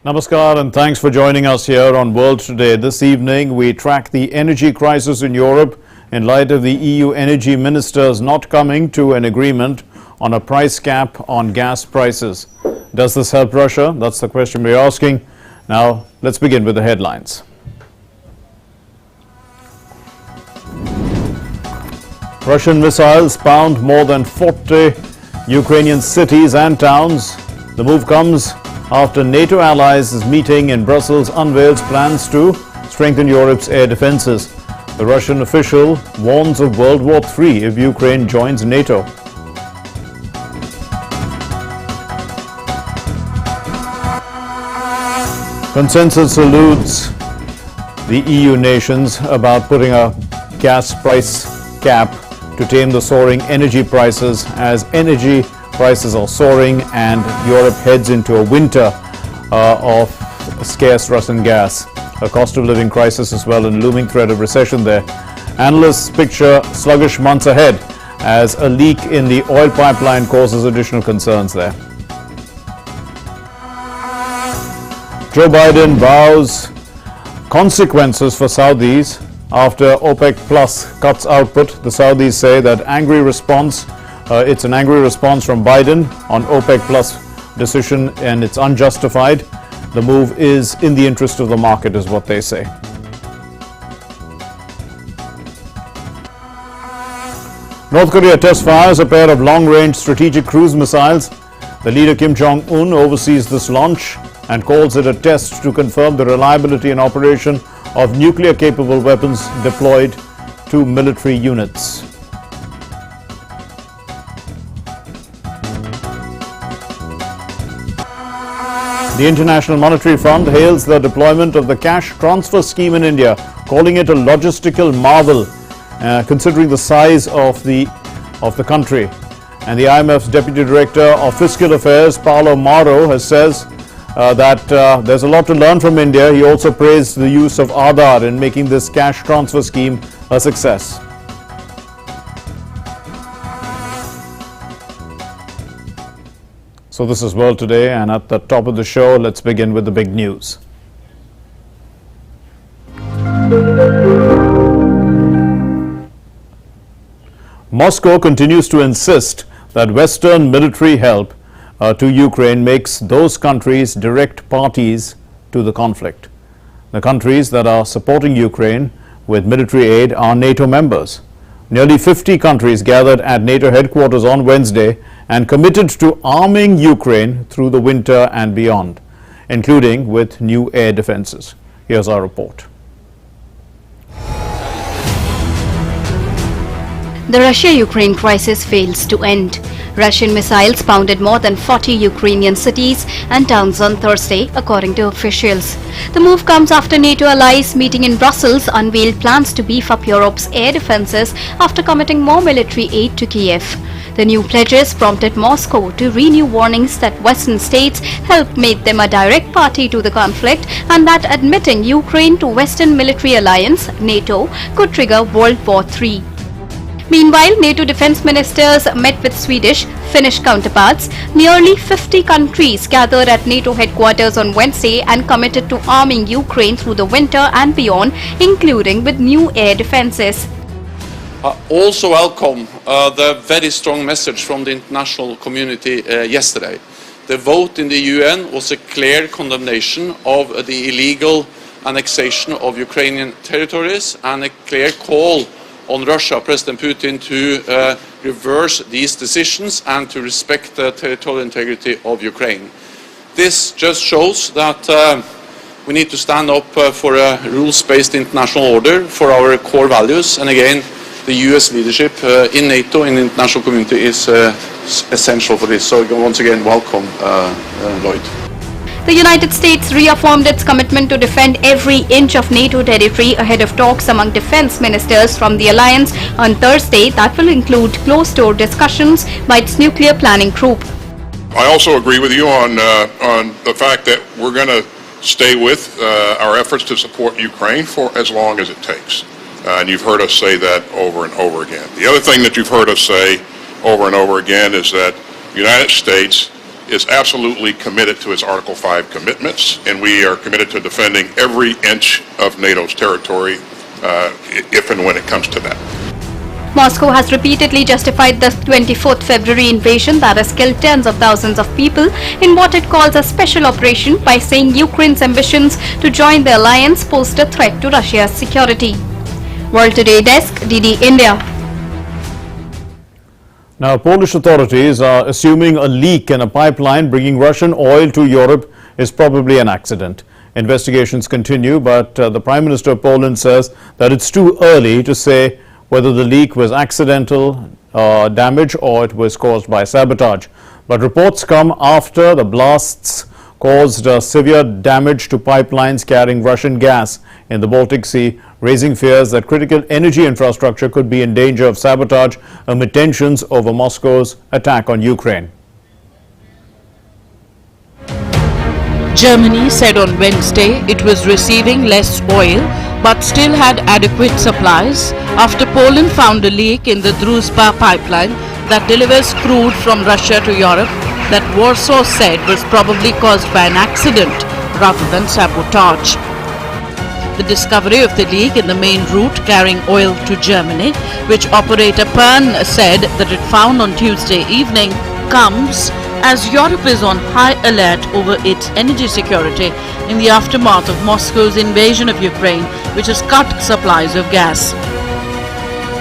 Namaskar and thanks for joining us here on World Today. This evening we track the energy crisis in Europe in light of the EU energy ministers not coming to an agreement on a price cap on gas prices. Does this help Russia? That's the question we're asking. Now let's begin with the headlines. Russian missiles pound more than 40 Ukrainian cities and towns. The move comes after NATO allies' meeting in Brussels unveils plans to strengthen Europe's air defenses. The Russian official warns of World War III if Ukraine joins NATO. Consensus eludes the EU nations about putting a gas price cap to tame the soaring energy prices as energy prices are soaring and Europe heads into a winter of scarce Russian gas. A cost of living crisis as well and looming threat of recession there. Analysts picture sluggish months ahead as a leak in the oil pipeline causes additional concerns there. Joe Biden vows consequences for Saudis after OPEC Plus cuts output. The Saudis say that it's an angry response from Biden on OPEC Plus decision and it's unjustified. The move is in the interest of the market is what they say. North Korea test fires a pair of long-range strategic cruise missiles. The leader Kim Jong-un oversees this launch and calls it a test to confirm the reliability and operation of nuclear-capable weapons deployed to military units. The International Monetary Fund hails the deployment of the cash transfer scheme in India, calling it a logistical marvel, considering the size of the country. And the IMF's Deputy Director of Fiscal Affairs, Paolo Mauro, has says that there's a lot to learn from India. He also praised the use of Aadhaar in making this cash transfer scheme a success. So this is World Today, and at the top of the show, let's begin with the big news. Moscow continues to insist that Western military help to Ukraine makes those countries direct parties to the conflict. The countries that are supporting Ukraine with military aid are NATO members. Nearly 50 countries gathered at NATO headquarters on Wednesday and committed to arming Ukraine through the winter and beyond, including with new air defenses. Here's our report. The Russia-Ukraine crisis fails to end. Russian missiles pounded more than 40 Ukrainian cities and towns on Thursday, according to officials. The move comes after NATO allies meeting in Brussels unveiled plans to beef up Europe's air defenses after committing more military aid to Kiev. The new pledges prompted Moscow to renew warnings that Western states help make them a direct party to the conflict and that admitting Ukraine to Western military alliance, NATO, could trigger World War III. Meanwhile, NATO defense ministers met with Swedish, Finnish counterparts. Nearly 50 countries gathered at NATO headquarters on Wednesday and committed to arming Ukraine through the winter and beyond, including with new air defenses. Also welcome the very strong message from the international community yesterday. The vote in the UN was a clear condemnation of the illegal annexation of Ukrainian territories and a clear call on Russia, President Putin, to reverse these decisions and to respect the territorial integrity of Ukraine. This just shows that we need to stand up for a rules-based international order for our core values, and again, the US leadership in NATO, in the international community, is essential for this. So once again, welcome, Lloyd. The United States reaffirmed its commitment to defend every inch of NATO territory ahead of talks among defense ministers from the alliance on Thursday that will include closed-door discussions by its nuclear planning group. I also agree with you on the fact that we're going to stay with our efforts to support Ukraine for as long as it takes. And you've heard us say that over and over again. The other thing that you've heard us say over and over again is that the United States is absolutely committed to its Article 5 commitments, and we are committed to defending every inch of NATO's territory if and when it comes to that. Moscow has repeatedly justified the 24th February invasion that has killed tens of thousands of people in what it calls a special operation by saying Ukraine's ambitions to join the alliance pose a threat to Russia's security. World Today Desk, DD India. Now, Polish authorities are assuming a leak in a pipeline bringing Russian oil to Europe is probably an accident. Investigations continue, but the Prime Minister of Poland says that it's too early to say whether the leak was accidental damage or it was caused by sabotage. But reports come after the blasts caused severe damage to pipelines carrying Russian gas in the Baltic Sea, raising fears that critical energy infrastructure could be in danger of sabotage amid tensions over Moscow's attack on Ukraine. Germany said on Wednesday it was receiving less oil but still had adequate supplies after Poland found a leak in the Druzhba pipeline that delivers crude from Russia to Europe that Warsaw said was probably caused by an accident rather than sabotage. The discovery of the leak in the main route carrying oil to Germany, which operator Pern said that it found on Tuesday evening, comes as Europe is on high alert over its energy security in the aftermath of Moscow's invasion of Ukraine, which has cut supplies of gas.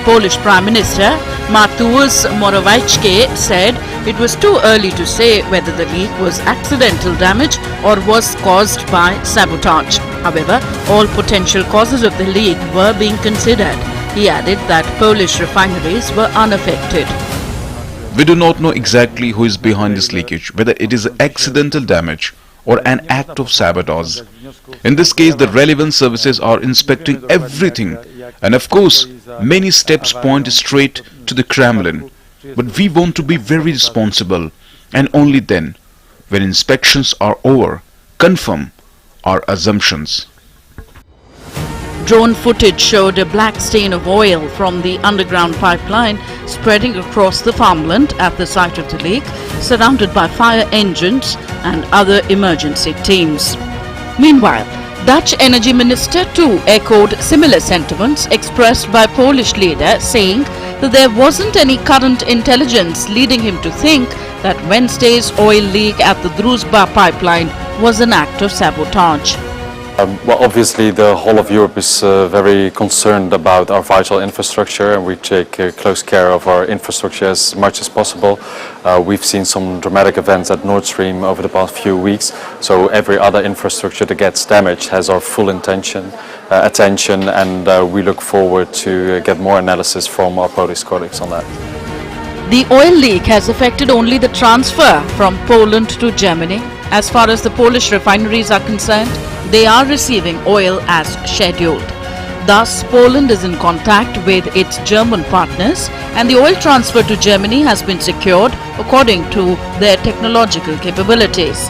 Polish Prime Minister Mateusz Morawiecki said it was too early to say whether the leak was accidental damage or was caused by sabotage. However, all potential causes of the leak were being considered. He added that Polish refineries were unaffected. We do not know exactly who is behind this leakage, whether it is accidental damage or an act of sabotage. In this case, the relevant services are inspecting everything, and of course, many steps point straight to the Kremlin. But we want to be very responsible, and only then, when inspections are over, confirm our assumptions. Drone footage showed a black stain of oil from the underground pipeline spreading across the farmland at the site of the leak, surrounded by fire engines and other emergency teams. Meanwhile, Dutch Energy Minister too echoed similar sentiments expressed by Polish leader, saying that there wasn't any current intelligence leading him to think that Wednesday's oil leak at the Druzhba pipeline was an act of sabotage. Well, obviously the whole of Europe is very concerned about our vital infrastructure, and we take close care of our infrastructure as much as possible. We've seen some dramatic events at Nord Stream over the past few weeks, so every other infrastructure that gets damaged has our full attention, and we look forward to get more analysis from our Polish colleagues on that. The oil leak has affected only the transfer from Poland to Germany. As far as the Polish refineries are concerned, they are receiving oil as scheduled. Thus, Poland is in contact with its German partners, and the oil transfer to Germany has been secured according to their technological capabilities.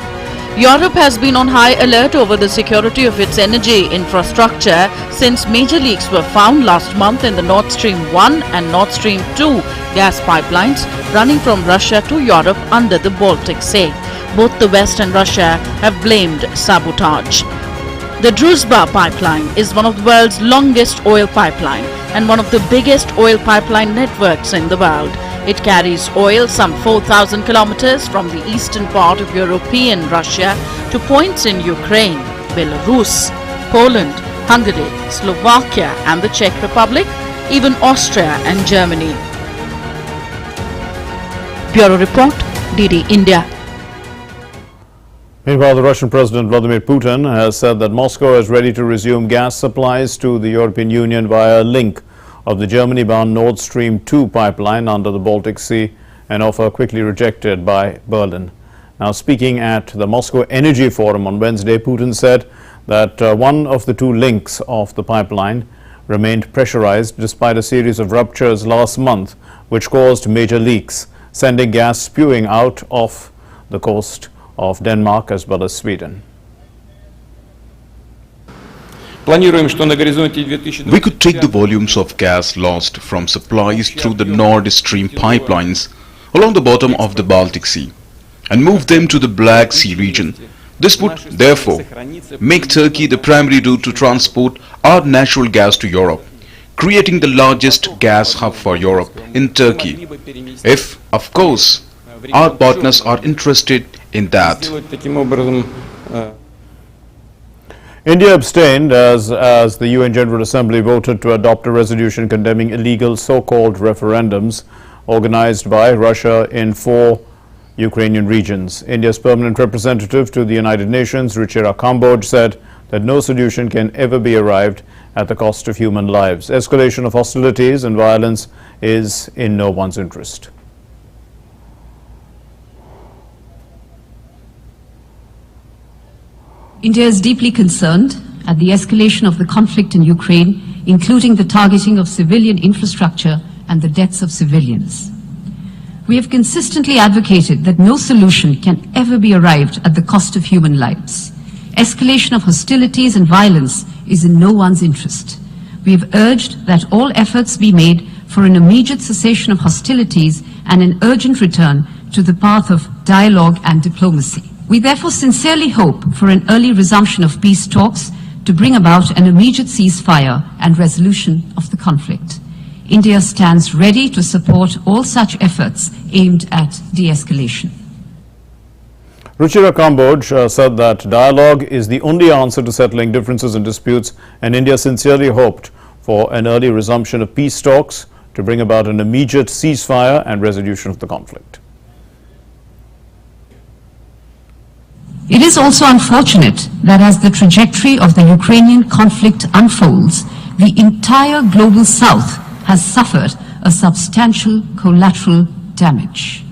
Europe has been on high alert over the security of its energy infrastructure since major leaks were found last month in the Nord Stream 1 and Nord Stream 2 gas pipelines running from Russia to Europe under the Baltic Sea. Both the West and Russia have blamed sabotage. The Druzhba pipeline is one of the world's longest oil pipeline and one of the biggest oil pipeline networks in the world. It carries oil some 4,000 kilometers from the eastern part of European Russia to points in Ukraine, Belarus, Poland, Hungary, Slovakia and the Czech Republic, even Austria and Germany. Bureau Report, DD India. Meanwhile, the Russian President Vladimir Putin has said that Moscow is ready to resume gas supplies to the European Union via a link of the Germany-bound Nord Stream 2 pipeline under the Baltic Sea, an offer quickly rejected by Berlin. Now, speaking at the Moscow Energy Forum on Wednesday, Putin said that one of the two links of the pipeline remained pressurized despite a series of ruptures last month, which caused major leaks, sending gas spewing out of the coast of Denmark as well as Sweden. We could take the volumes of gas lost from supplies through the Nord Stream pipelines along the bottom of the Baltic Sea. and move them to the Black Sea region. This would, therefore, make Turkey the primary route to transport our natural gas to Europe, creating the largest gas hub for Europe in Turkey, if, of course, our partners are interested in that. India abstained as the UN General Assembly voted to adopt a resolution condemning illegal so-called referendums organized by Russia in 4 Ukrainian regions. India's permanent representative to the United Nations, Ruchira Kamboj, said that no solution can ever be arrived at the cost of human lives. Escalation of hostilities and violence is in no one's interest. India is deeply concerned at the escalation of the conflict in Ukraine, including the targeting of civilian infrastructure and the deaths of civilians. We have consistently advocated that no solution can ever be arrived at the cost of human lives. Escalation of hostilities and violence is in no one's interest. We have urged that all efforts be made for an immediate cessation of hostilities and an urgent return to the path of dialogue and diplomacy. We therefore sincerely hope for an early resumption of peace talks to bring about an immediate ceasefire and resolution of the conflict. India stands ready to support all such efforts aimed at de-escalation. Ruchira Kamboj said that dialogue is the only answer to settling differences and disputes, and India sincerely hoped for an early resumption of peace talks to bring about an immediate ceasefire and resolution of the conflict. It is also unfortunate that as the trajectory of the Ukrainian conflict unfolds, the entire global south has suffered a substantial collateral damage.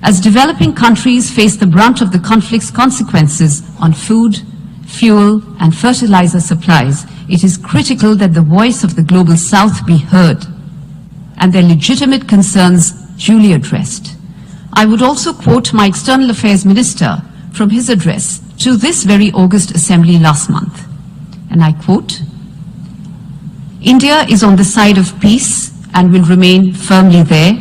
As developing countries face the brunt of the conflict's consequences on food, fuel and fertilizer supplies, it is critical that the voice of the global south be heard and their legitimate concerns duly addressed. I would also quote my External Affairs Minister from his address to this very August Assembly last month, and I quote, "India is on the side of peace and will remain firmly there.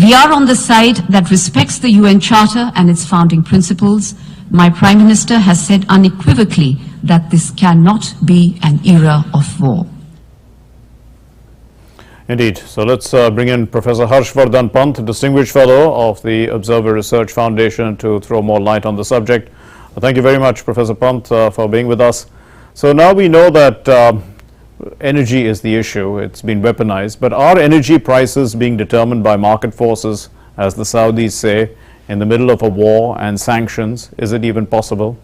We are on the side that respects the UN Charter and its founding principles. My Prime Minister has said unequivocally that this cannot be an era of war." Indeed. So let's bring in Professor Harshvardhan Pant, Distinguished Fellow of the Observer Research Foundation, to throw more light on the subject. Thank you very much, Professor Pant, for being with us. So now we know that energy is the issue. It's been weaponized. But are energy prices being determined by market forces, as the Saudis say, in the middle of a war and sanctions? Is it even possible?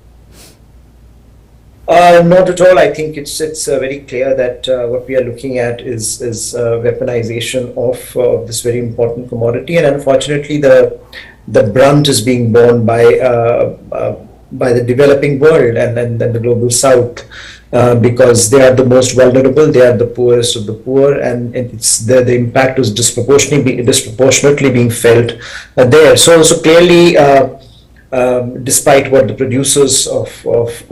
Not at all. I think it's very clear that what we are looking at is weaponization of this very important commodity, and unfortunately the brunt is being borne by the developing world and the global south, because they are the most vulnerable, they are the poorest of the poor, and it's the impact is disproportionately being felt there. So clearly, despite what the producers of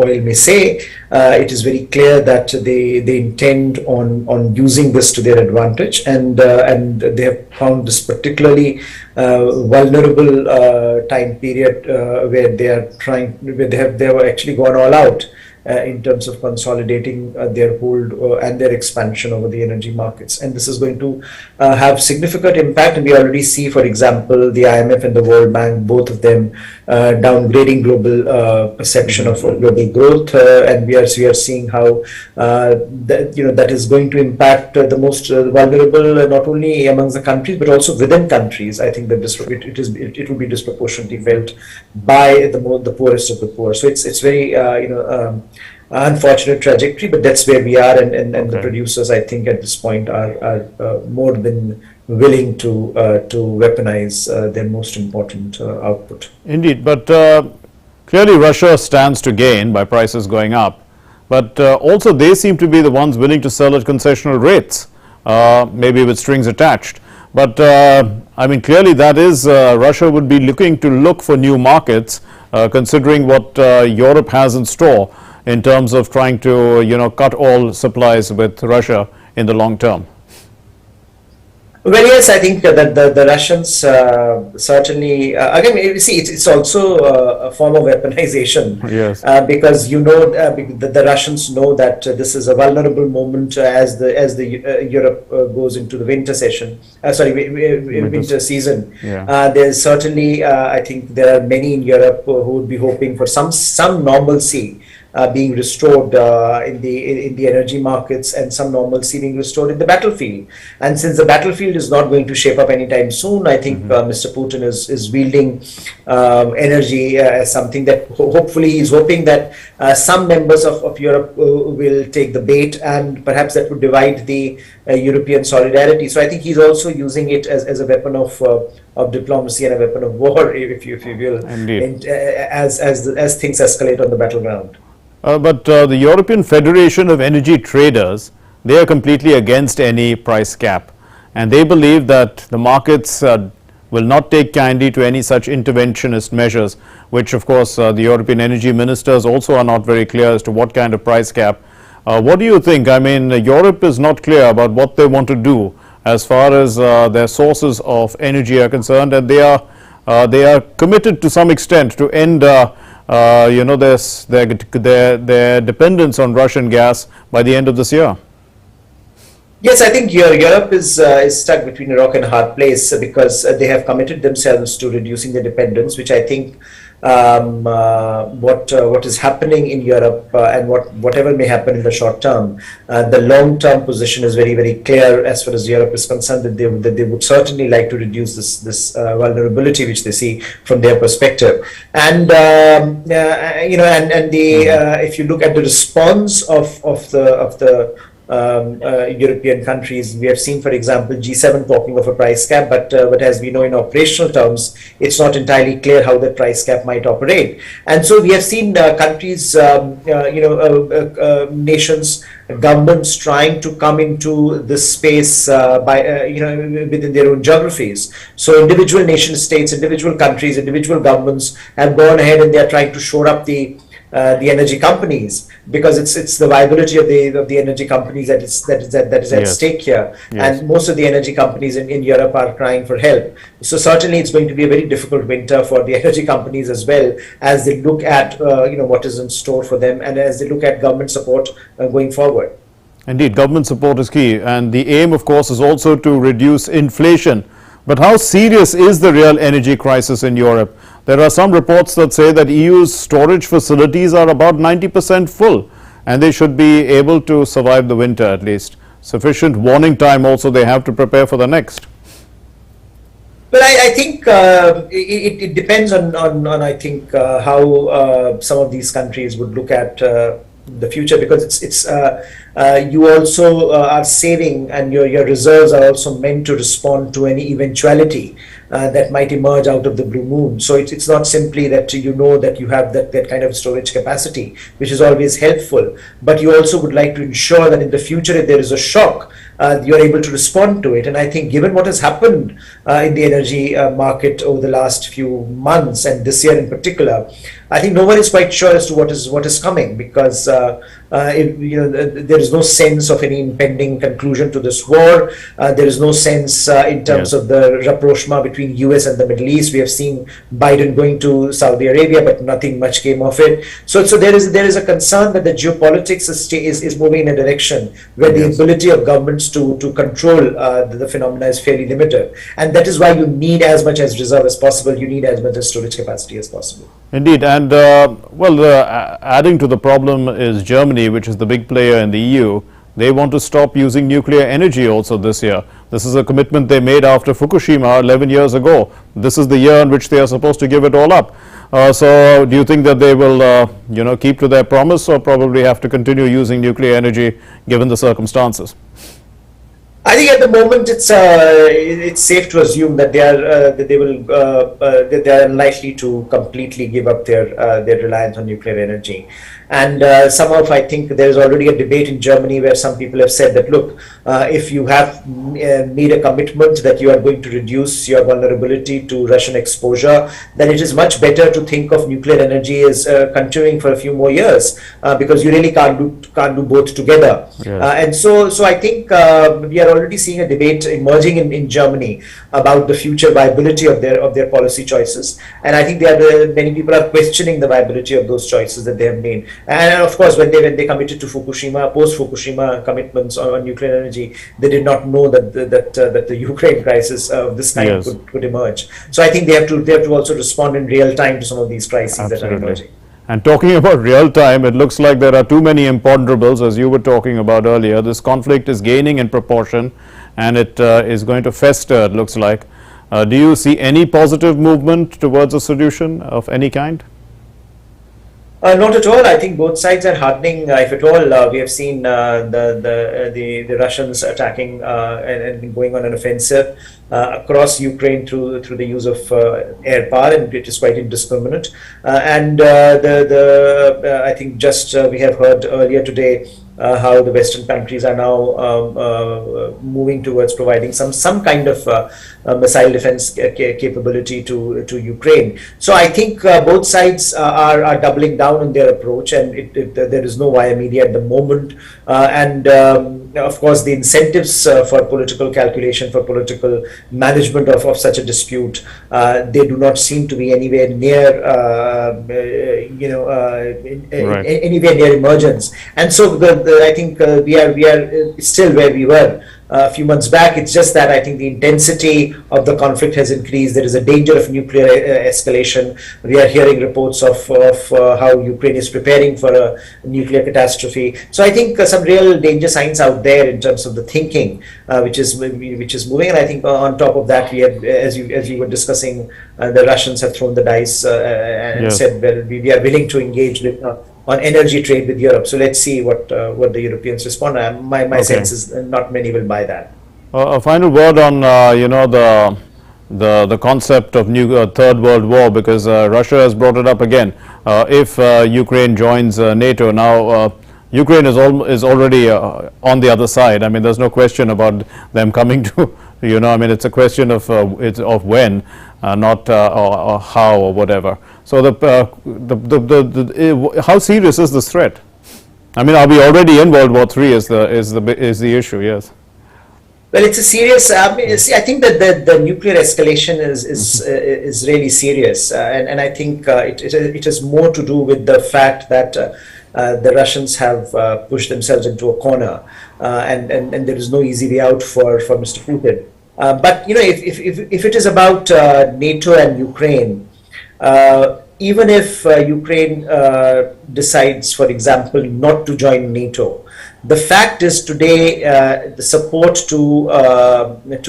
oil may say, it is very clear that they intend on using this to their advantage, and they have found this particularly vulnerable time period where they have actually gone all out in terms of consolidating their hold and their expansion over the energy markets. And this is going to have significant impact. And we already see, for example, the IMF and the World Bank, both of them downgrading global perception of global growth. And we are seeing how that is going to impact the most vulnerable, not only amongst the countries, but also within countries. I think that it will be disproportionately felt by the poorest of the poor. So it's very, unfortunate trajectory, but that's where we are, and the producers, I think, at this point are more than willing to weaponize their most important output. Indeed, but clearly Russia stands to gain by prices going up, but also they seem to be the ones willing to sell at concessional rates, maybe with strings attached. But I mean, clearly that is Russia would be looking for new markets, considering what Europe has in store in terms of trying to cut all supplies with Russia in the long term. Well, yes, I think that the Russians certainly, again, you see, it's also a form of weaponization. Yes. Because the Russians know that this is a vulnerable moment as the Europe goes into the winter session. Winter season. Yeah. There's certainly, I think there are many in Europe who would be hoping for some normalcy being restored in the energy markets, and some normalcy being restored in the battlefield. And since the battlefield is not going to shape up anytime soon, I think Mr. Putin is wielding energy as something that hopefully he's hoping that some members of Europe will take the bait, and perhaps that would divide the European solidarity. So I think he's also using it as a weapon of diplomacy and a weapon of war, if you will, Indeed. as things escalate on the battleground. But the European Federation of Energy Traders, they are completely against any price cap, and they believe that the markets will not take kindly to any such interventionist measures, which of course the European energy ministers also are not very clear as to what kind of price cap. What do you think? I mean, Europe is not clear about what they want to do as far as their sources of energy are concerned, and they are committed to some extent to end their dependence on Russian gas by the end of this year. Yes, I think Europe is stuck between a rock and a hard place because they have committed themselves to reducing their dependence, which I think what is happening in Europe and whatever may happen in the short term, the long-term position is very, very clear as far as Europe is concerned, that they would certainly like to reduce this vulnerability which they see from their perspective. And if you look at the response of the European countries, we have seen, for example, G7 talking of a price cap, but as we know, in operational terms, it's not entirely clear how that price cap might operate. And so we have seen countries, nations, governments trying to come into this space within their own geographies. So individual nation states, individual countries, individual governments have gone ahead and they are trying to shore up the energy companies, because it's the viability of the energy companies that is at stake here. Yes. And most of the energy companies in Europe are crying for help. So certainly it's going to be a very difficult winter for the energy companies as well, as they look at what is in store for them, and as they look at government support going forward. Indeed, government support is key, and the aim, of course, is also to reduce inflation. But how serious is the real energy crisis in Europe? There are some reports that say that EU's storage facilities are about 90% full, and they should be able to survive the winter at least. Sufficient warning time also they have to prepare for the next. Well, I think it depends on I think how some of these countries would look at the future, because it's you also are saving, and your reserves are also meant to respond to any eventuality that might emerge out of the blue moon. So it's not simply that you know that you have that kind of storage capacity, which is always helpful, but you also would like to ensure that in the future, if there is a shock, you're able to respond to it. And I think given what has happened in the energy market over the last few months, and this year in particular, I think no one is quite sure as to what is coming, because there is no sense of any impending conclusion to this war. There is no sense in terms of the rapprochement between US and the Middle East. We have seen Biden going to Saudi Arabia, but nothing much came of it. So there is a concern that the geopolitics is moving in a direction where the ability of governments to control the phenomena is fairly limited, and that is why you need as much as reserve as possible. You need as much as storage capacity as possible. Indeed, and adding to the problem is Germany, which is the big player in the EU. They want to stop using nuclear energy also this year. This is a commitment they made after Fukushima 11 years ago. This is the year in which they are supposed to give it all up. So do you think that they will keep to their promise, or probably have to continue using nuclear energy given the circumstances? I think at the moment it's safe to assume that they are unlikely to completely give up their reliance on nuclear energy. And somehow I think there is already a debate in Germany where some people have said that, look, if you have made a commitment that you are going to reduce your vulnerability to Russian exposure, then it is much better to think of nuclear energy as continuing for a few more years, because you really can't do both together. And so I think we are already seeing a debate emerging in Germany about the future viability of their policy choices, and I think many people are questioning the viability of those choices that they have made. And of course, when they committed to Fukushima, post-Fukushima commitments on nuclear energy, they did not know that the Ukraine crisis of this kind could emerge. So I think they have to also respond in real time to some of these crises that are emerging. And talking about real time, it looks like there are too many imponderables, as you were talking about earlier. This conflict is gaining in proportion, and it is going to fester, it looks like. Do you see any positive movement towards a solution of any kind? Not at all. I think both sides are hardening. If at all, we have seen the Russians attacking and going on an offensive across Ukraine through the use of air power, and it is quite indiscriminate. I think just we have heard earlier today how the Western countries are now moving towards providing some kind of missile defense capability to Ukraine. So I think both sides are doubling down on their approach, and there is no via media at the moment. Of course, the incentives for political calculation, for political management of such a dispute, they do not seem to be anywhere near, anywhere near emergence. And so I think we are still where we were a few months back. It's just that I think the intensity of the conflict has increased. There is a danger of nuclear escalation. We are hearing reports of how Ukraine is preparing for a nuclear catastrophe. So I think some real danger signs out there in terms of the thinking, which is moving. And I think on top of that, we have, as you were discussing, the Russians have thrown the dice and said, well, we are willing to engage with on energy trade with Europe. So let's see what the Europeans respond. My sense is not many will buy that. A final word on the concept of third world war, because Russia has brought it up again. If Ukraine joins NATO now, Ukraine is already on the other side. I mean, there's no question about them coming to. I mean, it's a question of when, not or how or whatever. So how serious is this threat? I mean, are we already in World War III? Is the issue? Yes. Well, it's a serious. I think that the nuclear escalation is really serious, and I think it has more to do with the fact that the Russians have pushed themselves into a corner, and there is no easy way out for Mr. Putin. But if it is about NATO and Ukraine, even if Ukraine decides, for example, not to join NATO, the fact is today the support to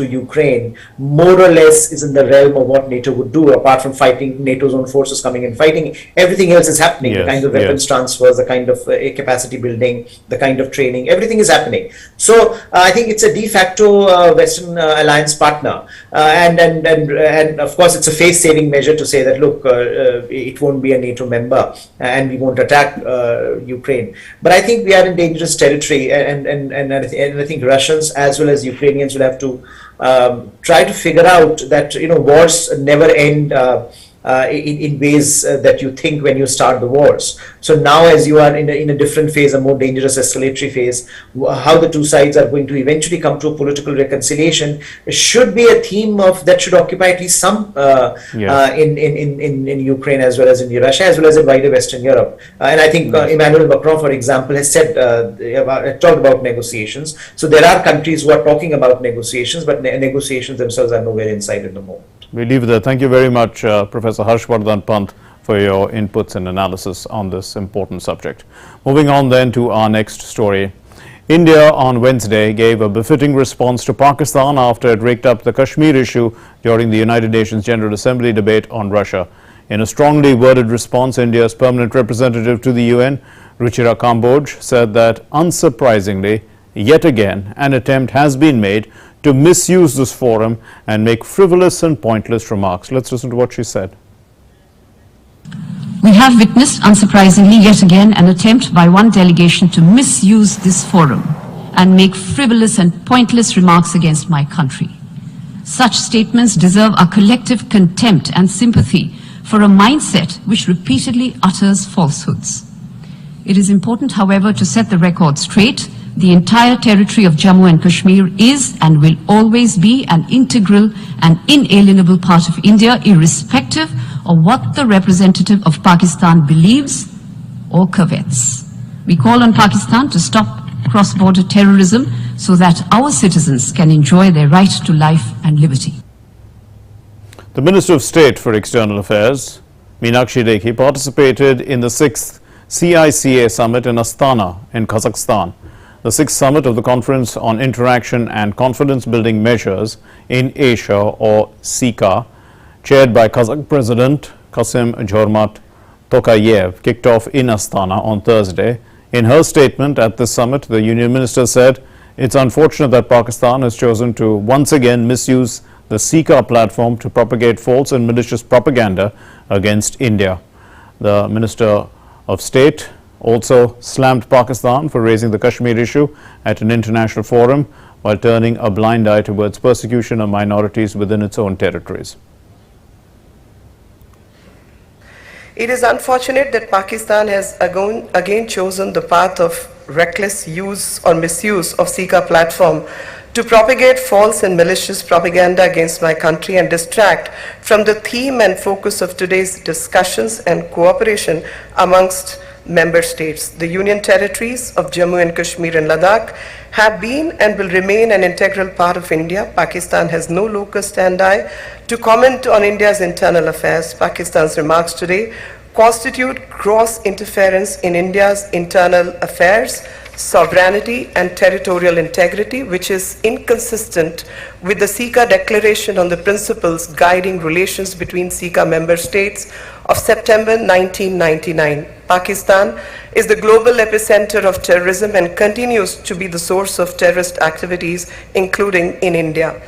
Ukraine more or less is in the realm of what NATO would do, apart from fighting NATO's own forces coming and fighting. Everything else is happening. The kind of weapons transfers, the kind of capacity building, the kind of training, everything is happening. So I think it's a de facto Western alliance partner, and of course it's a face-saving measure to say that, look, it won't be a NATO member and we won't attack Ukraine. But I think we are in dangerous territory. And I think Russians as well as Ukrainians will have to try to figure out that wars never end in ways that you think when you start the wars. So now, as you are in a different phase, a more dangerous escalatory phase, how the two sides are going to eventually come to a political reconciliation should be a theme that should occupy at least some in Ukraine as well as in Russia as well as in wider Western Europe. And I think Emmanuel Macron, for example, has said talked about negotiations. So there are countries who are talking about negotiations, but negotiations themselves are nowhere in sight at the moment. We leave it there. Thank you very much, Professor Harshvardhan Pant, for your inputs and analysis on this important subject. Moving on then to our next story. India on Wednesday gave a befitting response to Pakistan after it raked up the Kashmir issue during the United Nations General Assembly debate on Russia. In a strongly worded response, India's permanent representative to the UN, Ruchira Kamboj, said that unsurprisingly, yet again, an attempt has been made to misuse this forum and make frivolous and pointless remarks. Let's listen to what she said. We have witnessed, unsurprisingly, yet again an attempt by one delegation to misuse this forum and make frivolous and pointless remarks against my country. Such statements deserve our collective contempt and sympathy for a mindset which repeatedly utters falsehoods. It is important, however, to set the record straight. The entire territory of Jammu and Kashmir is and will always be an integral and inalienable part of India, irrespective of what the representative of Pakistan believes or covets. We call on Pakistan to stop cross-border terrorism so that our citizens can enjoy their right to life and liberty. The Minister of State for External Affairs, Meenakshi Lekhi, participated in the 6th CICA summit in Astana in Kazakhstan. The 6th summit of the Conference on Interaction and Confidence Building Measures in Asia, or CICA, chaired by Kazakh President Kassym-Jomart Tokayev, kicked off in Astana on Thursday. In her statement at this summit, the Union Minister said it's unfortunate that Pakistan has chosen to once again misuse the CICA platform to propagate false and malicious propaganda against India. The Minister of State also slammed Pakistan for raising the Kashmir issue at an international forum while turning a blind eye towards persecution of minorities within its own territories. It is unfortunate that Pakistan has again chosen the path of reckless use or misuse of CICA platform to propagate false and malicious propaganda against my country and distract from the theme and focus of today's discussions and cooperation amongst member states. The Union territories of Jammu and Kashmir and Ladakh have been and will remain an integral part of India. Pakistan has no locus standi to comment on India's internal affairs. Pakistan's remarks today constitute gross interference in India's internal affairs, sovereignty and territorial integrity, which is inconsistent with the CICA Declaration on the Principles Guiding Relations between CICA member states of September 1999. Pakistan is the global epicenter of terrorism and continues to be the source of terrorist activities, including in India.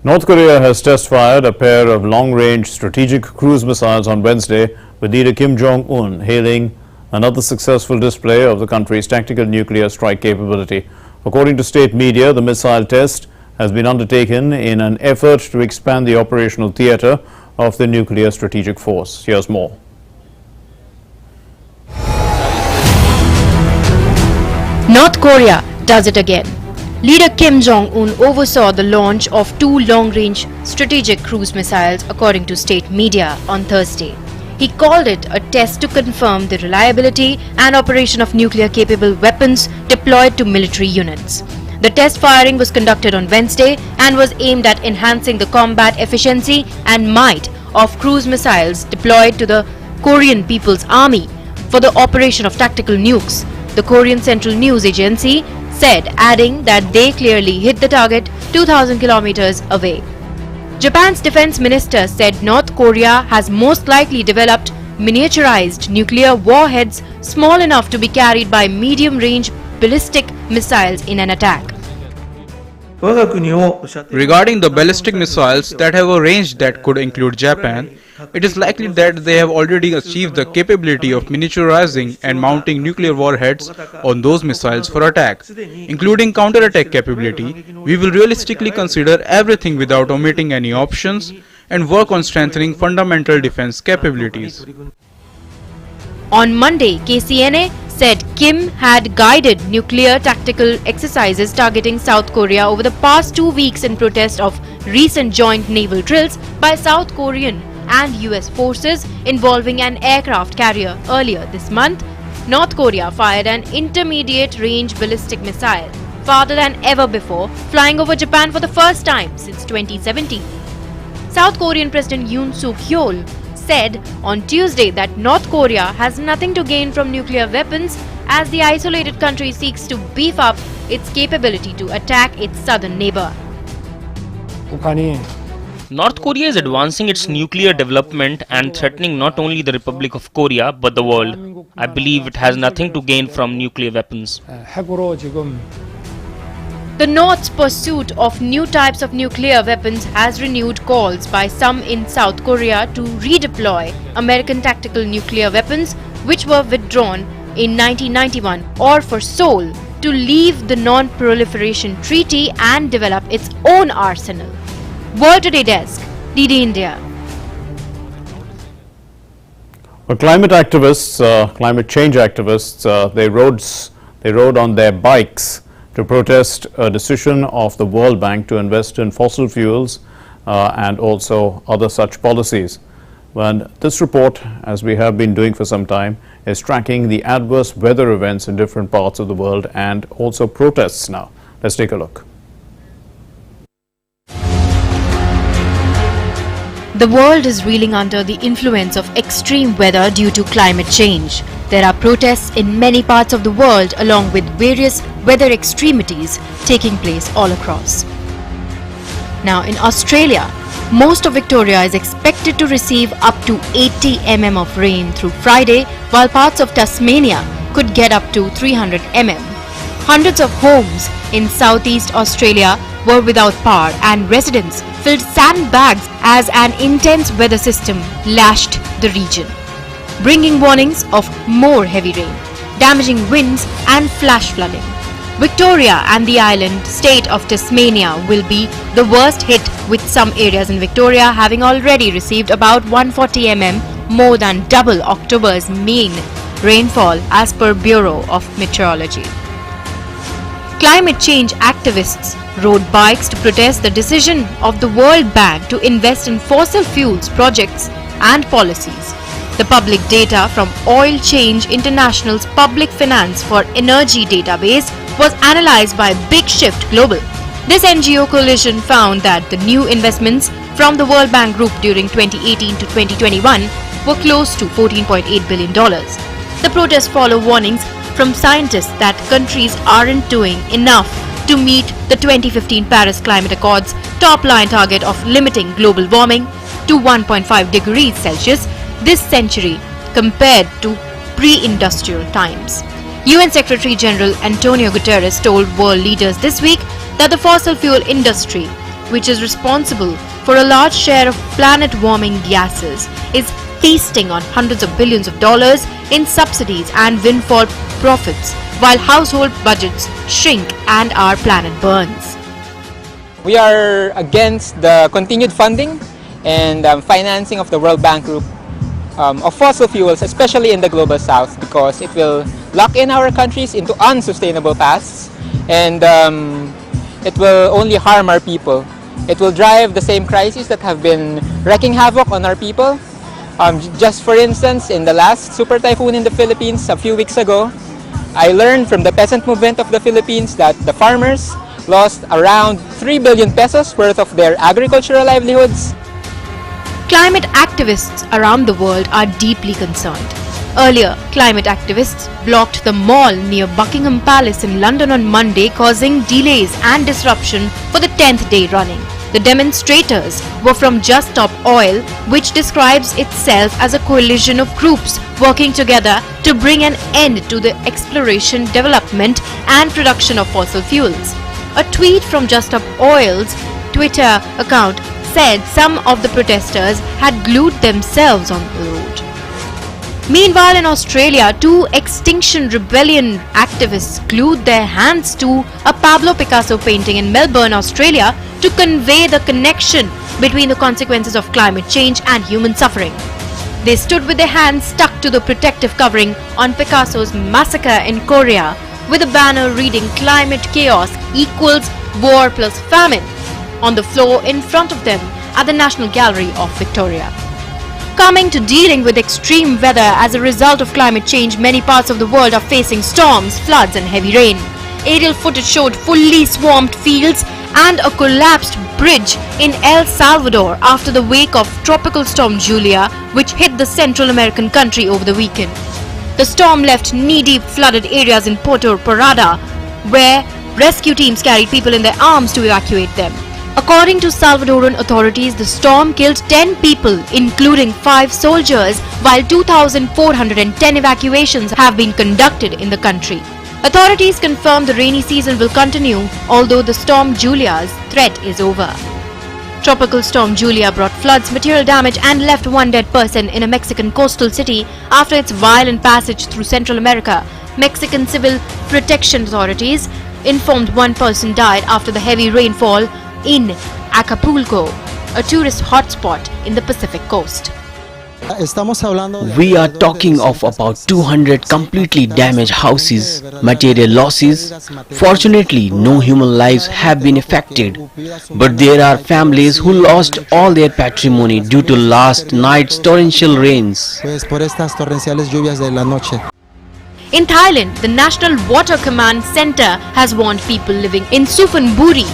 North Korea has test-fired a pair of long-range strategic cruise missiles on Wednesday, with leader Kim Jong-un hailing another successful display of the country's tactical nuclear strike capability. According to state media, the missile test has been undertaken in an effort to expand the operational theater of the nuclear strategic force. Here's more. North Korea does it again. Leader Kim Jong-un oversaw the launch of 2 long-range strategic cruise missiles, according to state media, on Thursday. He called it a test to confirm the reliability and operation of nuclear-capable weapons deployed to military units. The test firing was conducted on Wednesday and was aimed at enhancing the combat efficiency and might of cruise missiles deployed to the Korean People's Army for the operation of tactical nukes, the Korean Central News Agency said, adding that they clearly hit the target 2,000 kilometers away. Japan's defense minister said North Korea has most likely developed miniaturized nuclear warheads small enough to be carried by medium-range ballistic missiles in an attack. Regarding the ballistic missiles that have a range that could include Japan, it is likely that they have already achieved the capability of miniaturizing and mounting nuclear warheads on those missiles for attack, including counterattack capability. We will realistically consider everything without omitting any options and work on strengthening fundamental defense capabilities. On Monday, KCNA said Kim had guided nuclear tactical exercises targeting South Korea over the past 2 weeks in protest of recent joint naval drills by South Korean and US forces involving an aircraft carrier. Earlier this month, North Korea fired an intermediate-range ballistic missile, farther than ever before, flying over Japan for the first time since 2017. South Korean President Yoon Suk-yeol said on Tuesday that North Korea has nothing to gain from nuclear weapons as the isolated country seeks to beef up its capability to attack its southern neighbor. North Korea is advancing its nuclear development and threatening not only the Republic of Korea but the world. I believe it has nothing to gain from nuclear weapons. The North's pursuit of new types of nuclear weapons has renewed calls by some in South Korea to redeploy American tactical nuclear weapons which were withdrawn in 1991, or for Seoul to leave the Non-Proliferation Treaty and develop its own arsenal. World Today Desk, DD India. Well, climate activists, climate change activists, they rode on their bikes to protest a decision of the World Bank to invest in fossil fuels and also other such policies. And this report, as we have been doing for some time, is tracking the adverse weather events in different parts of the world and also protests now. Let's take a look. The world is reeling under the influence of extreme weather due to climate change. There are protests in many parts of the world along with various weather extremities taking place all across. Now in Australia, most of Victoria is expected to receive up to 80 mm of rain through Friday, while parts of Tasmania could get up to 300 mm. Hundreds of homes in southeast Australia were without power and residents filled sandbags as an intense weather system lashed the region, bringing warnings of more heavy rain, damaging winds and flash flooding. Victoria and the island state of Tasmania will be the worst hit, with some areas in Victoria having already received about 140 mm, more than double October's mean rainfall as per Bureau of Meteorology. Climate change activists rode bikes to protest the decision of the World Bank to invest in fossil fuels projects and policies. The public data from Oil Change International's Public Finance for Energy database was analyzed by Big Shift Global. This NGO coalition found that the new investments from the World Bank Group during 2018 to 2021 were close to $14.8 billion. The protests follow warnings from scientists that countries aren't doing enough to meet the 2015 Paris Climate Accord's top-line target of limiting global warming to 1.5 degrees Celsius this century compared to pre-industrial times. UN Secretary General Antonio Guterres told world leaders this week that the fossil fuel industry, which is responsible for a large share of planet-warming gases, is feasting on hundreds of billions of dollars in subsidies and windfall profits, while household budgets shrink and our planet burns. We are against the continued funding and financing of the World Bank Group of fossil fuels, especially in the Global South, because it will lock in our countries into unsustainable paths, and it will only harm our people. It will drive the same crises that have been wreaking havoc on our people. Just for instance, in the last super typhoon in the Philippines a few weeks ago, I learned from the peasant movement of the Philippines that the farmers lost around 3 billion pesos worth of their agricultural livelihoods. Climate activists around the world are deeply concerned. Earlier, climate activists blocked the mall near Buckingham Palace in London on Monday, causing delays and disruption for the 10th day running. The demonstrators were from Just Stop Oil, which describes itself as a coalition of groups working together to bring an end to the exploration, development and production of fossil fuels. A tweet from Just Stop Oil's Twitter account said some of the protesters had glued themselves on the road. Meanwhile, in Australia, two Extinction Rebellion activists glued their hands to a Pablo Picasso painting in Melbourne, Australia, to convey the connection between the consequences of climate change and human suffering. They stood with their hands stuck to the protective covering on Picasso's massacre in Korea, with a banner reading "Climate chaos equals war plus famine" on the floor in front of them at the National Gallery of Victoria. Coming to dealing with extreme weather as a result of climate change, many parts of the world are facing storms, floods and heavy rain. Aerial footage showed fully swamped fields and a collapsed bridge in El Salvador after the wake of Tropical Storm Julia, which hit the Central American country over the weekend. The storm left knee-deep flooded areas in Puerto Parada, where rescue teams carried people in their arms to evacuate them. According to Salvadoran authorities, the storm killed 10 people, including 5 soldiers, while 2,410 evacuations have been conducted in the country. Authorities confirm the rainy season will continue, although the storm Julia's threat is over. Tropical storm Julia brought floods, material damage and left one dead person in a Mexican coastal city after its violent passage through Central America. Mexican civil protection authorities informed one person died after the heavy rainfall in Acapulco, a tourist hotspot in the Pacific coast. We are talking of about 200 completely damaged houses, material losses. Fortunately, no human lives have been affected, but there are families who lost all their patrimony due to last night's torrential rains. In Thailand, the National Water Command Center has warned people living in Suphanburi,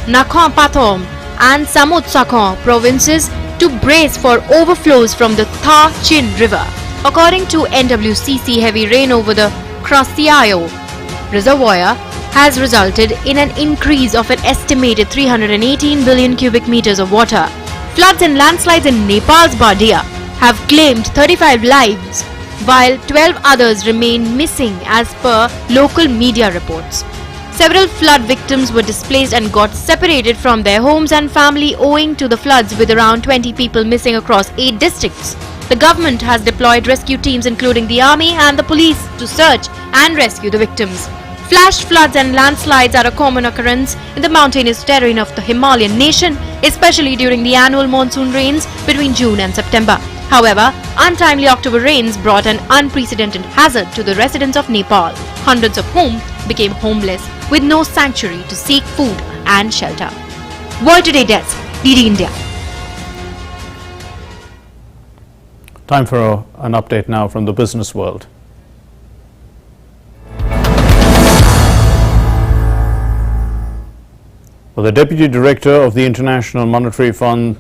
Nakhon Pathom and Samut Sakhon provinces to brace for overflows from the Tha Chin River. According to NWCC, heavy rain over the Krasiayo reservoir has resulted in an increase of an estimated 318 billion cubic meters of water. Floods and landslides in Nepal's Bardia have claimed 35 lives, while 12 others remain missing as per local media reports. Several flood victims were displaced and got separated from their homes and family owing to the floods, with around 20 people missing across 8 districts. The government has deployed rescue teams including the army and the police to search and rescue the victims. Flash floods and landslides are a common occurrence in the mountainous terrain of the Himalayan nation, especially during the annual monsoon rains between June and September. However, untimely October rains brought an unprecedented hazard to the residents of Nepal, hundreds of whom became homeless with no sanctuary to seek food and shelter. World Today Desk, DD India. Time for an update now from the business world. Well, the Deputy Director of the International Monetary Fund,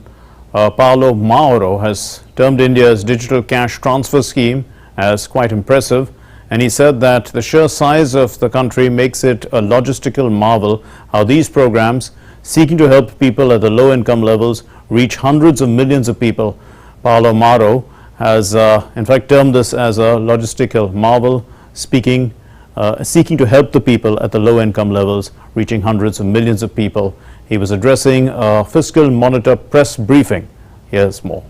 Paolo Mauro, has termed India's digital cash transfer scheme as quite impressive, and he said that the sheer size of the country makes it a logistical marvel how these programs, seeking to help people at the low income levels, reach hundreds of millions of people. Paolo Mauro has in fact termed this as a logistical marvel, seeking to help the people at the low income levels, reaching hundreds of millions of people. He was addressing a Fiscal Monitor press briefing. Here's more.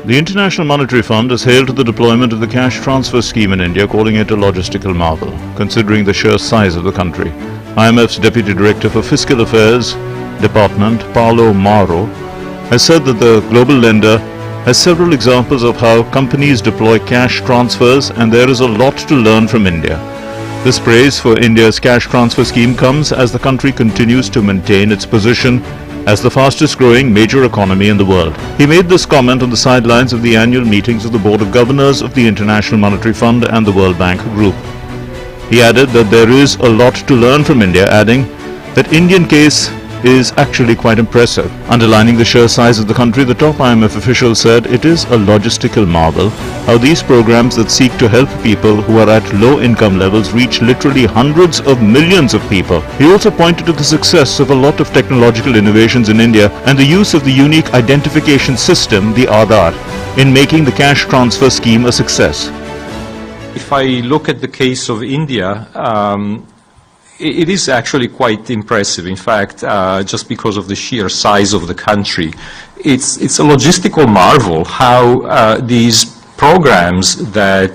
The International Monetary Fund has hailed the deployment of the cash transfer scheme in India, calling it a logistical marvel, considering the sheer size of the country. IMF's Deputy Director for Fiscal Affairs Department, Paolo Mauro, has said that the global lender has several examples of how companies deploy cash transfers, and there is a lot to learn from India. This praise for India's cash transfer scheme comes as the country continues to maintain its position as the fastest growing major economy in the world. He made this comment on the sidelines of the annual meetings of the Board of Governors of the International Monetary Fund and the World Bank Group. He added that there is a lot to learn from India, adding that Indian case is actually quite impressive. Underlining the sheer size of the country, the top IMF official said it is a logistical marvel how these programs that seek to help people who are at low income levels reach literally hundreds of millions of people. He also pointed to the success of a lot of technological innovations in India and the use of the unique identification system, the Aadhaar, in making the cash transfer scheme a success. If I look at the case of India, it is actually quite impressive. In fact, just because of the sheer size of the country, it's a logistical marvel how these programs that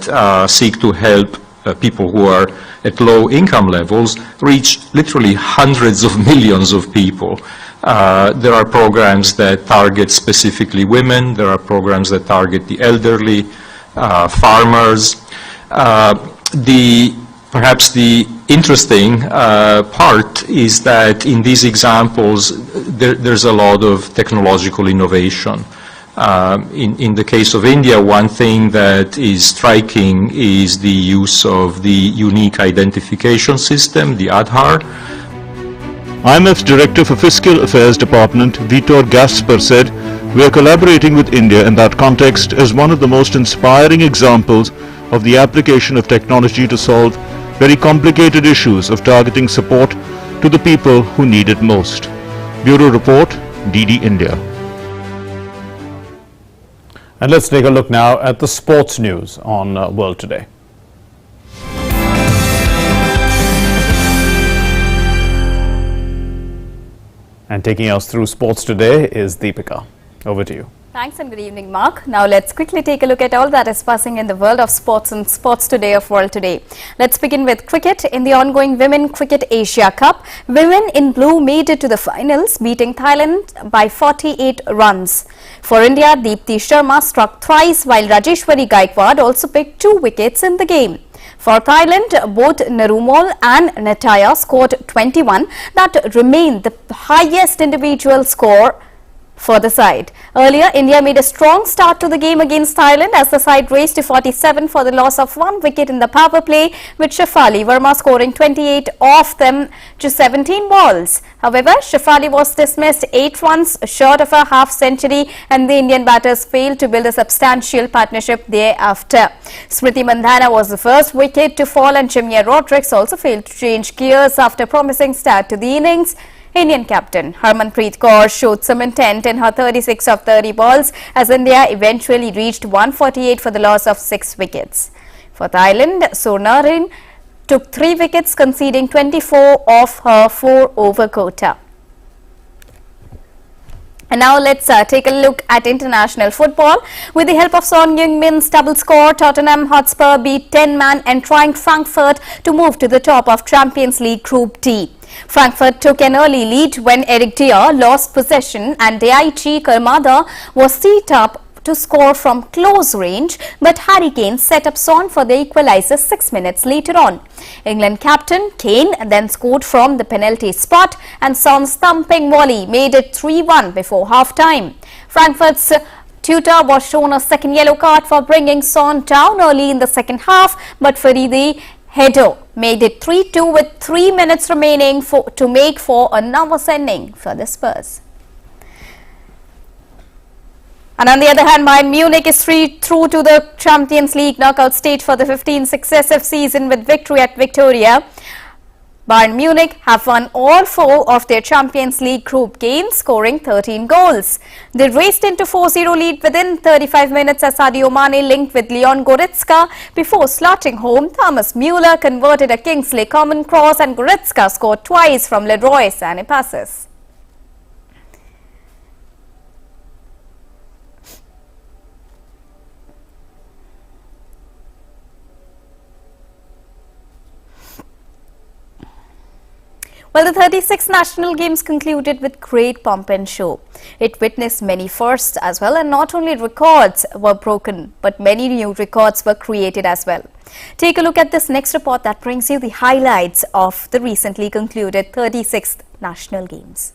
seek to help people who are at low income levels reach literally hundreds of millions of people. There are programs that target specifically women. There are programs that target the elderly, farmers. Perhaps the interesting part is that in these examples there's a lot of technological innovation. In the case of India, one thing that is striking is the use of the unique identification system, the Aadhaar. IMF's Director for Fiscal Affairs Department, Vitor Gasper, said, "We are collaborating with India in that context as one of the most inspiring examples of the application of technology to solve very complicated issues of targeting support to the people who need it most." Bureau Report, DD India. And let's take a look now at the sports news on World Today. And taking us through sports today is Deepika. Over to you. Thanks and good evening, Mark. Now let's quickly take a look at all that is passing in the world of sports and Sports Today of World Today. Let's begin with cricket. In the ongoing Women Cricket Asia Cup, women in blue made it to the finals, beating Thailand by 48 runs. For India, Deepti Sharma struck thrice while Rajeshwari Gaikwad also picked 2 wickets in the game. For Thailand, both Narumol and Nataya scored 21. That remained the highest individual score for the side. Earlier, India made a strong start to the game against Thailand as the side raced to 47 for the loss of 1 wicket in the power play, with Shefali Verma scoring 28 off them to 17 balls. However, Shefali was dismissed 8 runs short of a half-century and the Indian batters failed to build a substantial partnership thereafter. Smriti Mandhana was the first wicket to fall and Chimia Rodrigues also failed to change gears after a promising start to the innings. Indian captain Harmanpreet Kaur showed some intent in her 36 of 30 balls as India eventually reached 148 for the loss of 6 wickets. For Thailand, Sornarin took 3 wickets, conceding 24 of her 4-over quota. And now let's take a look at international football. With the help of Son Heung-min's double score, Tottenham Hotspur beat 10-man entering Frankfurt to move to the top of Champions League Group D. Frankfurt took an early lead when Eric Dier lost possession and Daichi Kamada was teed up to score from close range, but Harry Kane set up Son for the equalizer 6 minutes later on. England captain Kane then scored from the penalty spot and Son's thumping volley made it 3-1 before half-time. Frankfurt's tutor was shown a second yellow card for bringing Son down early in the second half, but Faridi Hedo made it 3-2 with 3 minutes remaining to make for a nervous ending for the Spurs. And on the other hand, Bayern Munich is through to the Champions League knockout stage for the 15th successive season with victory at Victoria. Bayern Munich have won all 4 of their Champions League group games, scoring 13 goals. They raced into 4-0 lead within 35 minutes as Sadio Mane linked with Leon Goretzka before slotting home. Thomas Müller converted a Kingsley Coman cross and Goretzka scored twice from Leroy Sané passes. Well, the 36th National Games concluded with great pomp and show. It witnessed many firsts as well, and not only records were broken, but many new records were created as well. Take a look at this next report that brings you the highlights of the recently concluded 36th National Games.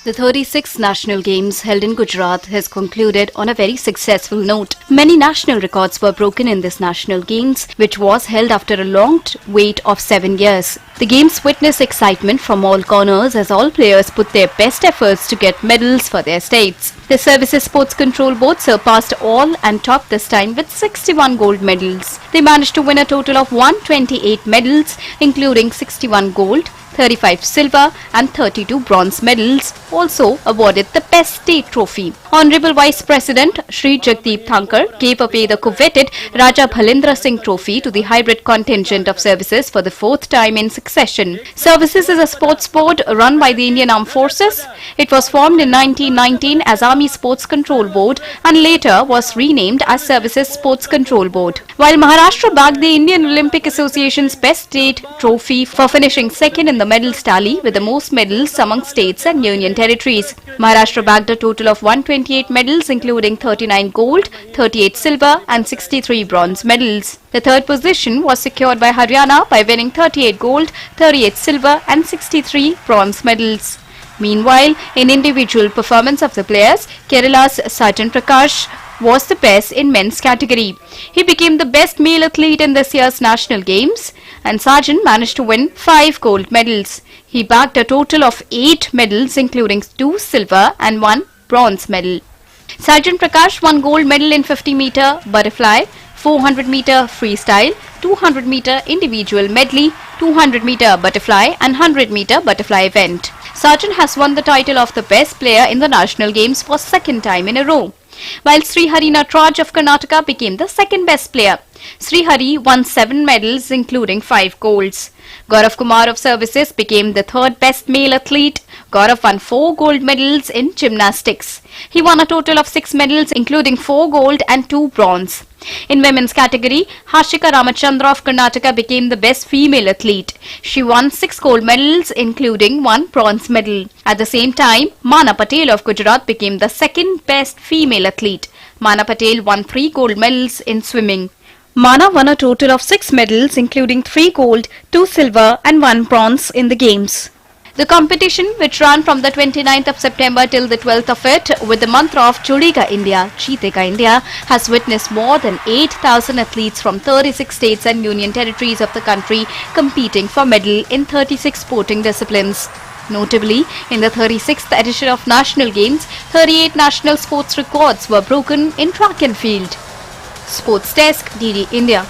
The 36th National Games held in Gujarat has concluded on a very successful note. Many national records were broken in this National Games, which was held after a long wait of 7 years. The Games witnessed excitement from all corners as all players put their best efforts to get medals for their states. The Services Sports Control Board surpassed all and topped this time with 61 gold medals. They managed to win a total of 128 medals, including 61 gold, 35 silver and 32 bronze medals, also awarded the Best State Trophy. Honorable Vice President Shri Jagdeep Thankar gave away the coveted Raja Bhalendra Singh Trophy to the hybrid contingent of services for the 4th time in succession. Services is a sports board run by the Indian Armed Forces. It was formed in 1919 as Army Sports Control Board and later was renamed as Services Sports Control Board. While Maharashtra bagged the Indian Olympic Association's Best State Trophy for finishing second in the medals tally with the most medals among states and union territories. Maharashtra bagged a total of 128 medals, including 39 gold, 38 silver and 63 bronze medals. The third position was secured by Haryana by winning 38 gold, 38 silver and 63 bronze medals. Meanwhile, in individual performance of the players, Kerala's Sajan Prakash was the best in men's category. He became the best male athlete in this year's National Games, and Sajan managed to win 5 gold medals. He bagged a total of 8 medals, including 2 silver and 1 bronze medal. Sajan Prakash won gold medal in 50-meter butterfly, 400-meter freestyle, 200-meter individual medley, 200-meter butterfly and 100-meter butterfly event. Sarjan has won the title of the best player in the national games for second time in a row, while Srihari Natraj of Karnataka became the second best player. Srihari won 7 medals including 5 golds. Gaurav Kumar of Services became the third best male athlete. Gaurav won 4 gold medals in gymnastics. He won a total of 6 medals including 4 gold and 2 bronze. In women's category, Hashika Ramachandra of Karnataka became the best female athlete. She won 6 gold medals including 1 bronze medal. At the same time, Mana Patel of Gujarat became the second best female athlete. Mana Patel won 3 gold medals in swimming. Mana won a total of 6 medals including 3 gold, 2 silver and 1 bronze in the games. The competition, which ran from the 29th of September till the 12th of it with the mantra of Jodega India, Jeetega India, has witnessed more than 8,000 athletes from 36 states and union territories of the country competing for medal in 36 sporting disciplines. Notably, in the 36th edition of National Games, 38 national sports records were broken in track and field. Sports Desk, DD India.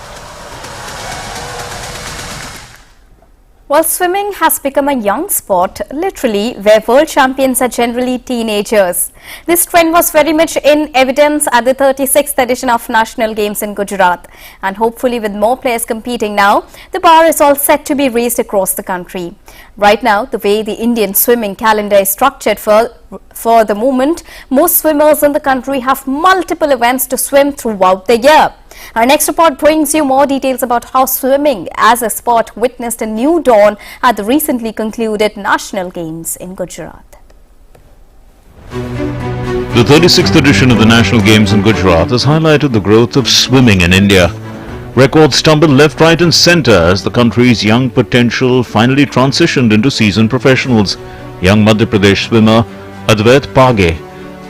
Well, swimming has become a young sport, literally, where world champions are generally teenagers. This trend was very much in evidence at the 36th edition of National Games in Gujarat. And hopefully with more players competing now, the bar is all set to be raised across the country. Right now, the way the Indian swimming calendar is structured for the moment, most swimmers in the country have multiple events to swim throughout the year. Our next report brings you more details about how swimming as a sport witnessed a new dawn at the recently concluded National Games in Gujarat. The 36th edition of the National Games in Gujarat has highlighted the growth of swimming in India. Records stumbled left, right and centre as the country's young potential finally transitioned into seasoned professionals. Young Madhya Pradesh swimmer Advait Page,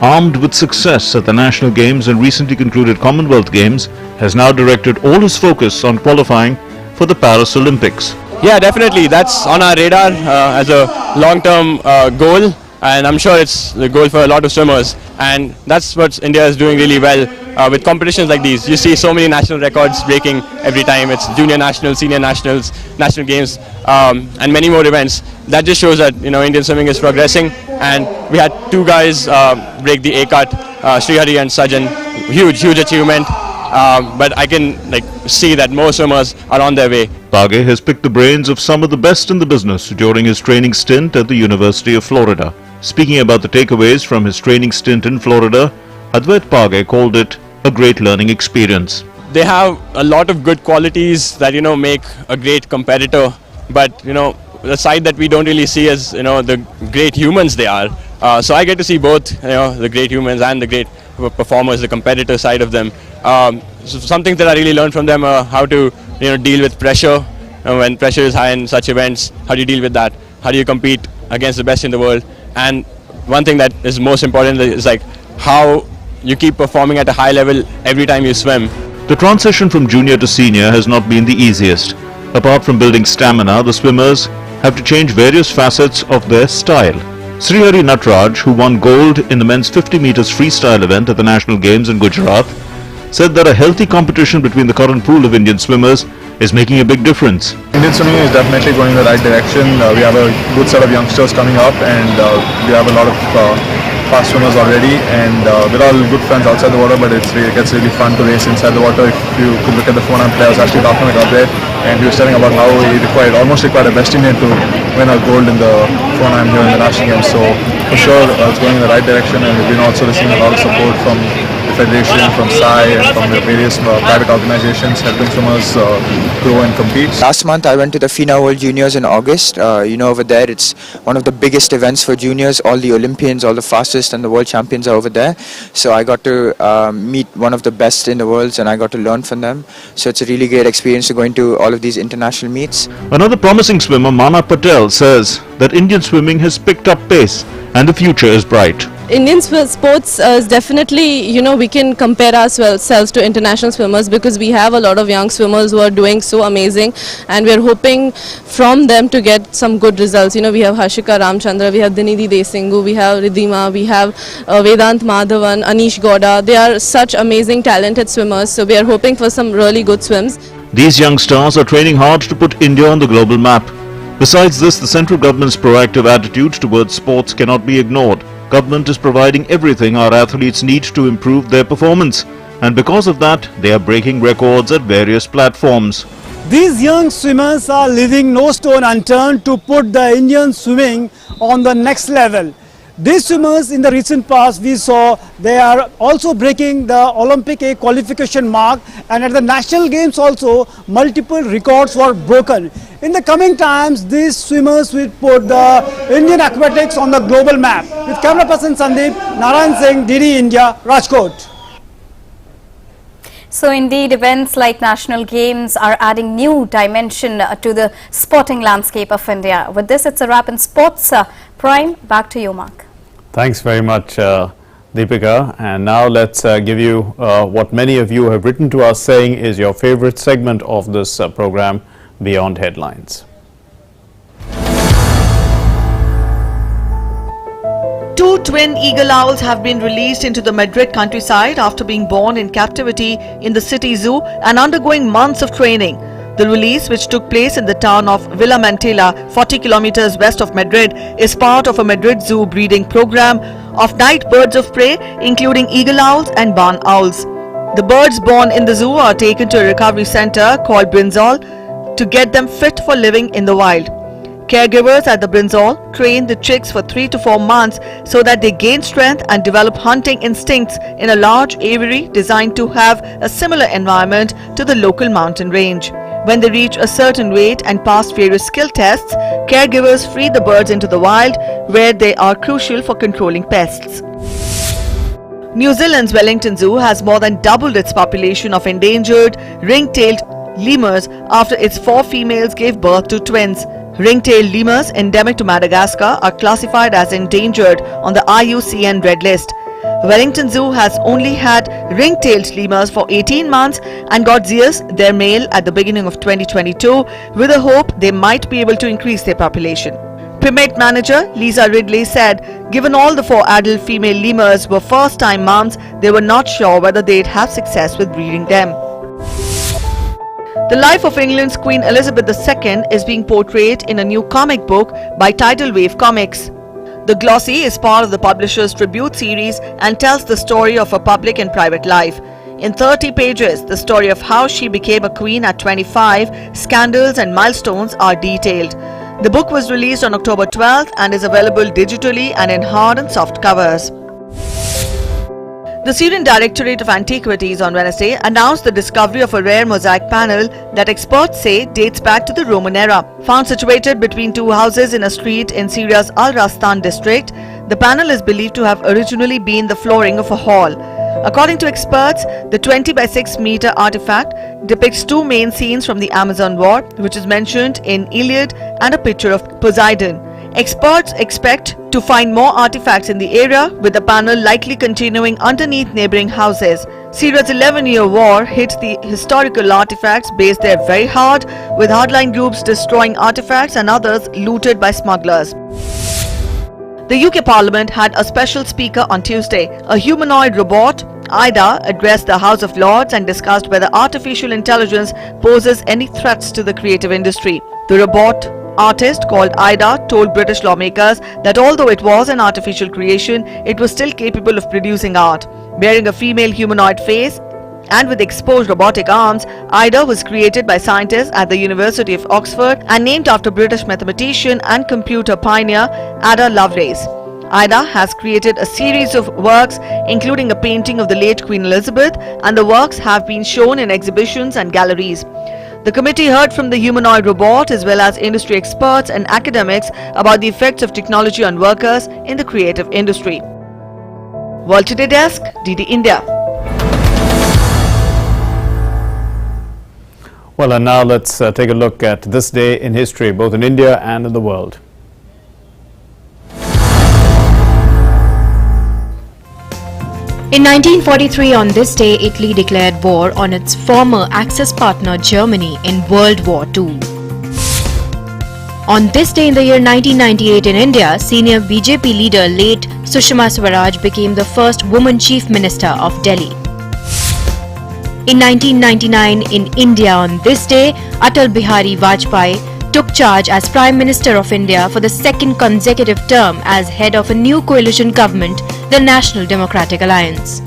armed with success at the National Games and recently concluded Commonwealth Games, has now directed all his focus on qualifying for the Paris Olympics. Yeah, definitely. That's on our radar as a long-term goal, and I'm sure it's the goal for a lot of swimmers. And that's what India is doing really well with competitions like these. You see so many national records breaking every time. It's junior nationals, senior nationals, national games, and many more events. That just shows that Indian swimming is progressing. And we had 2 guys break the A cut, Srihari and Sarjan. Huge achievement. But I can see that more swimmers are on their way. Page has picked the brains of some of the best in the business during his training stint at the University of Florida. Speaking about the takeaways from his training stint in Florida, Advait Page called it a great learning experience. They have a lot of good qualities that make a great competitor, but the side that we don't really see is the great humans they are. So I get to see both the great humans and the great performers, the competitor side of them. So some things that I really learned from them are how to deal with pressure when pressure is high in such events. How do you deal with that? How do you compete against the best in the world? And one thing that is most important is how you keep performing at a high level every time you swim. The transition from junior to senior has not been the easiest. Apart from building stamina, the swimmers have to change various facets of their style. Srihari Natraj, who won gold in the men's 50 meters freestyle event at the National Games in Gujarat, said that a healthy competition between the current pool of Indian swimmers is making a big difference. Indian swimming is definitely going in the right direction. We have a good set of youngsters coming up, and we have a lot of fast swimmers already, and we're all good friends outside the water, but it gets really fun to race inside the water. If you could look at the phone players, actually talking with Advait, and he was telling about how he almost required a West Indian to win a gold in the phone here in the National Games. So for sure it's going in the right direction, and we've been also receiving a lot of support from the Federation, from SAI, and from the various private organizations helping swimmers grow and compete. Last month I went to the FINA World Juniors in August. Over there it's one of the biggest events for juniors. All the Olympians, all the fastest and the world champions are over there. So I got to meet one of the best in the world, and I got to learn from them. So it's a really great experience to go into all of these international meets. Another promising swimmer, Mana Patel, says that Indian swimming has picked up pace and the future is bright. Indian sports is definitely, we can compare ourselves to international swimmers because we have a lot of young swimmers who are doing so amazing, and we're hoping from them to get some good results. We have Hashika Ramchandra, we have Dinidhi Desingu, we have Ridhima, we have Vedant Madhavan, Anish Gowda. They are such amazing talented swimmers, so we are hoping for some really good swims. These young stars are training hard to put India on the global map. Besides this, the central government's proactive attitude towards sports cannot be ignored. Government is providing everything our athletes need to improve their performance, and because of that, they are breaking records at various platforms. These young swimmers are leaving no stone unturned to put the Indian swimming on the next level. These swimmers in the recent past we saw they are also breaking the Olympic A qualification mark, and at the national games also multiple records were broken. In the coming times these swimmers will put the Indian acrobatics on the global map. With camera person Sandeep, Narayan Singh, DD India, Rajkot. So indeed, events like national games are adding new dimension to the sporting landscape of India. With this, it's a wrap in sports. Prime, back to you, Mark. Thanks very much, Deepika. And now let's give you what many of you have written to us saying is your favorite segment of this program, Beyond Headlines. Two twin eagle owls have been released into the Madrid countryside after being born in captivity in the city zoo and undergoing months of training. The release, which took place in the town of Villamantilla, 40 kilometers west of Madrid, is part of a Madrid zoo breeding program of night birds of prey, including eagle owls and barn owls. The birds born in the zoo are taken to a recovery center called Brinzol to get them fit for living in the wild. Caregivers at the Brinzol train the chicks for 3 to 4 months so that they gain strength and develop hunting instincts in a large aviary designed to have a similar environment to the local mountain range. When they reach a certain weight and pass various skill tests, caregivers free the birds into the wild, where they are crucial for controlling pests. New Zealand's Wellington Zoo has more than doubled its population of endangered ring-tailed lemurs after its 4 females gave birth to twins. Ring-tailed lemurs endemic to Madagascar are classified as endangered on the IUCN Red List. Wellington Zoo has only had ring-tailed lemurs for 18 months and got Zeus, their male, at the beginning of 2022 with a hope they might be able to increase their population. Primate manager Lisa Ridley said, given all the 4 adult female lemurs were first-time moms, they were not sure whether they'd have success with breeding them. The life of England's Queen Elizabeth II is being portrayed in a new comic book by Tidal Wave Comics. The glossy is part of the publisher's tribute series and tells the story of her public and private life. In 30 pages, the story of how she became a queen at 25, scandals and milestones are detailed. The book was released on October 12th and is available digitally and in hard and soft covers. The Syrian Directorate of Antiquities on Wednesday announced the discovery of a rare mosaic panel that experts say dates back to the Roman era. Found situated between 2 houses in a street in Syria's Al-Rastan district, the panel is believed to have originally been the flooring of a hall. According to experts, the 20 by 6 meter artifact depicts 2 main scenes from the Amazon War, which is mentioned in Iliad, and a picture of Poseidon. Experts expect to find more artifacts in the area, with the panel likely continuing underneath neighboring houses. Syria's 11-year war hit the historical artifacts based there very hard, with hardline groups destroying artifacts and others looted by smugglers. The UK Parliament had a special speaker on Tuesday. A humanoid robot, Ida, addressed the House of Lords and discussed whether artificial intelligence poses any threats to the creative industry. The robot artist called Ida told British lawmakers that although it was an artificial creation, it was still capable of producing art. Bearing a female humanoid face and with exposed robotic arms, Ida was created by scientists at the University of Oxford and named after British mathematician and computer pioneer Ada Lovelace. Ida has created a series of works, including a painting of the late Queen Elizabeth, and the works have been shown in exhibitions and galleries. The committee heard from the humanoid robot as well as industry experts and academics about the effects of technology on workers in the creative industry. World Today Desk, DD India. Well, and now let's take a look at this day in history, both in India and in the world. In 1943, on this day, Italy declared war on its former Axis partner Germany in World War II. On this day in the year 1998 in India, senior BJP leader late Sushma Swaraj became the first woman Chief Minister of Delhi. In 1999 in India on this day, Atal Bihari Vajpayee took charge as Prime Minister of India for the second consecutive term as head of a new coalition government, the National Democratic Alliance.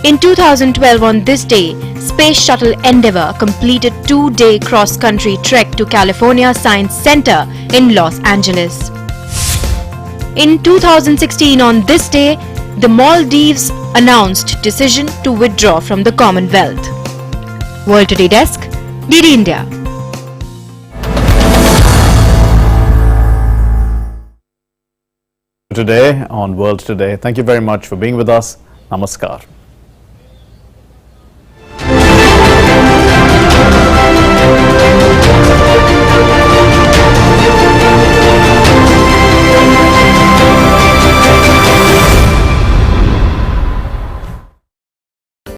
In 2012 on this day, Space Shuttle Endeavour completed 2-day cross-country trek to California Science Center in Los Angeles. In 2016 on this day, the Maldives announced decision to withdraw from the Commonwealth. World Today Desk, DD India. Today on World Today. Thank you very much for being with us. Namaskar.